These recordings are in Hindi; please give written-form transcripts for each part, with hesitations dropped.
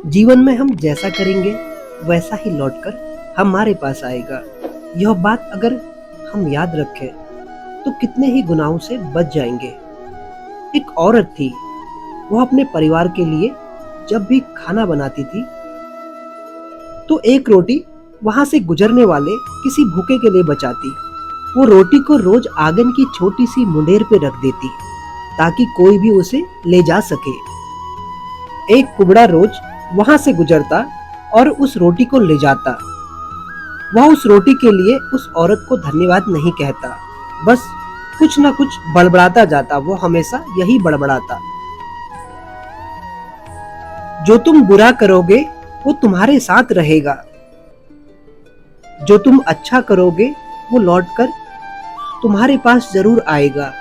जीवन में हम जैसा करेंगे वैसा ही लौटकर हमारे पास आएगा। यह बात अगर हम याद रखें तो कितने ही गुनाहों से बच जाएंगे। एक औरत थी, वह अपने परिवार के लिए जब भी खाना बनाती थी तो एक रोटी वहां से गुजरने वाले किसी भूखे के लिए बचाती। वो रोटी को रोज आंगन की छोटी सी मुंडेर पे रख देती ताकि कोई भी उसे ले जा सके। एक कुबड़ा रोज वहां से गुजरता और उस रोटी को ले जाता। वह उस रोटी के लिए उस औरत को धन्यवाद नहीं कहता, बस कुछ ना कुछ बड़बड़ाता जाता। वो हमेशा यही बड़बड़ाता, जो तुम बुरा करोगे वो तुम्हारे साथ रहेगा, जो तुम अच्छा करोगे वो लौटकर तुम्हारे पास जरूर आएगा।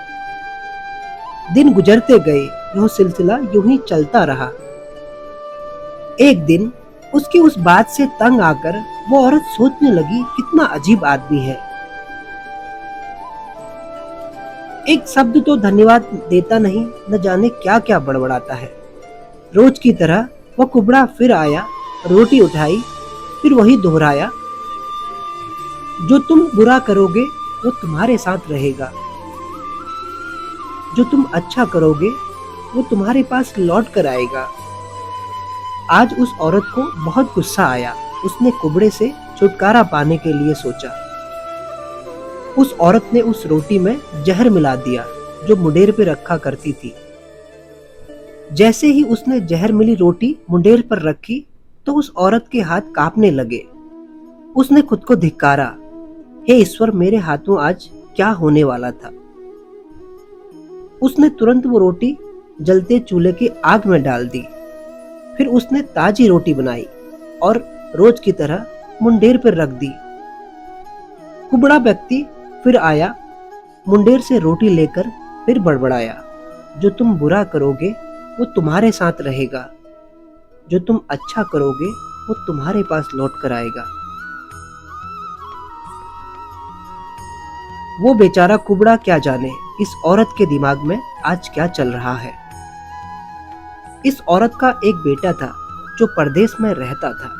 दिन गुजरते गए, यह सिलसिला यूं ही चलता रहा। एक दिन उसकी उस बात से तंग आकर वो औरत सोचने लगी, कितना अजीब आदमी है, एक शब्द तो धन्यवाद देता नहीं, न जाने क्या क्या बड़बड़ाता है। रोज की तरह वह कुबड़ा फिर आया, रोटी उठाई, फिर वही दोहराया, जो तुम बुरा करोगे वो तुम्हारे साथ रहेगा, जो तुम अच्छा करोगे वो तुम्हारे पास लौट कर आएगा। आज उस औरत को बहुत गुस्सा आया। उसने कुबड़े से छुटकारा पाने के लिए सोचा। उस औरत ने उस रोटी में जहर मिला दिया जो मुंडेर पे रखा करती थी। जैसे ही उसने जहर मिली रोटी मुंडेर पर रखी तो उस औरत के हाथ कांपने लगे। उसने खुद को धिक्कारा, हे ईश्वर, मेरे हाथों आज क्या होने वाला था। उसने तुरंत वो रोटी जलते चूल्हे की आग में डाल दी। फिर उसने ताजी रोटी बनाई और रोज की तरह मुंडेर पर रख दी। कुबड़ा व्यक्ति फिर आया, मुंडेर से रोटी लेकर फिर बड़बड़ाया, जो तुम बुरा करोगे वो तुम्हारे साथ रहेगा, जो तुम अच्छा करोगे वो तुम्हारे पास लौट कर आएगा। वो बेचारा कुबड़ा क्या जाने इस औरत के दिमाग में आज क्या चल रहा है। इस औरत का एक बेटा था जो परदेश में रहता था।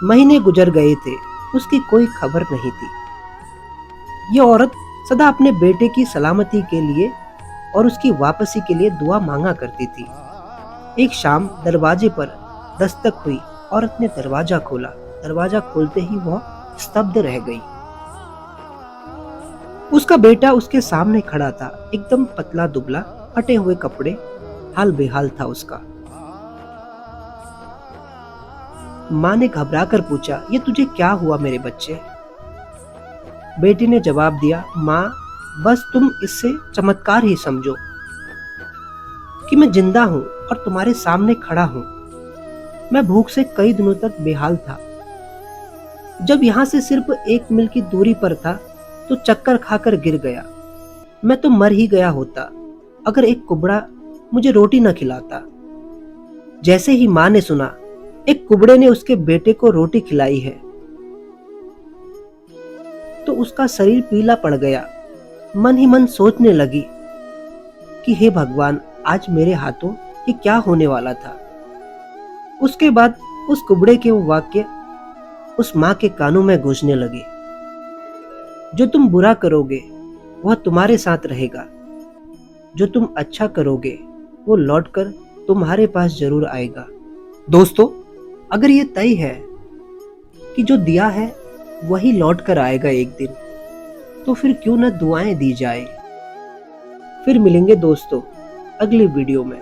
महीने गुजर गए थे, उसकी कोई खबर नहीं थी। यह औरत सदा अपने बेटे की सलामती के लिए और उसकी वापसी के लिए दुआ मांगा करती थी। एक शाम दरवाजे पर दस्तक हुई। औरत ने दरवाजा खोला। दरवाजा खोलते ही वह स्तब्ध रह गई। उसका बेटा उसके सामने खड़ा था, एकदम पतला दुबला, फटे हुए कपड़े, हाल बेहाल था उसका। माँ ने घबराकर पूछा, ये तुझे क्या हुआ मेरे बच्चे? बेटे ने जवाब दिया, माँ, बस तुम इससे चमत्कार ही समझो कि मैं जिंदा हूं और तुम्हारे सामने खड़ा हूं। मैं भूख से कई दिनों तक बेहाल था। जब यहां से सिर्फ 1 मील की दूरी पर था तो चक्कर खाकर गिर गया। मैं तो मर ही गया होता अगर एक कुबड़ा मुझे रोटी न खिलाता। जैसे ही माँ ने सुना एक कुबड़े ने उसके बेटे को रोटी खिलाई है तो उसका शरीर पीला पड़ गया। मन ही मन सोचने लगी कि हे भगवान, आज मेरे हाथों ये क्या होने वाला था। उसके बाद उस कुबड़े के वो वाक्य उस माँ के कानों में गूंजने लगे, जो तुम बुरा करोगे वह तुम्हारे साथ रहेगा, जो तुम अच्छा करोगे वो लौटकर तुम्हारे पास जरूर आएगा। दोस्तों, अगर ये तय है कि जो दिया है वही लौट कर आएगा एक दिन, तो फिर क्यों न दुआएं दी जाए। फिर मिलेंगे दोस्तों अगली वीडियो में।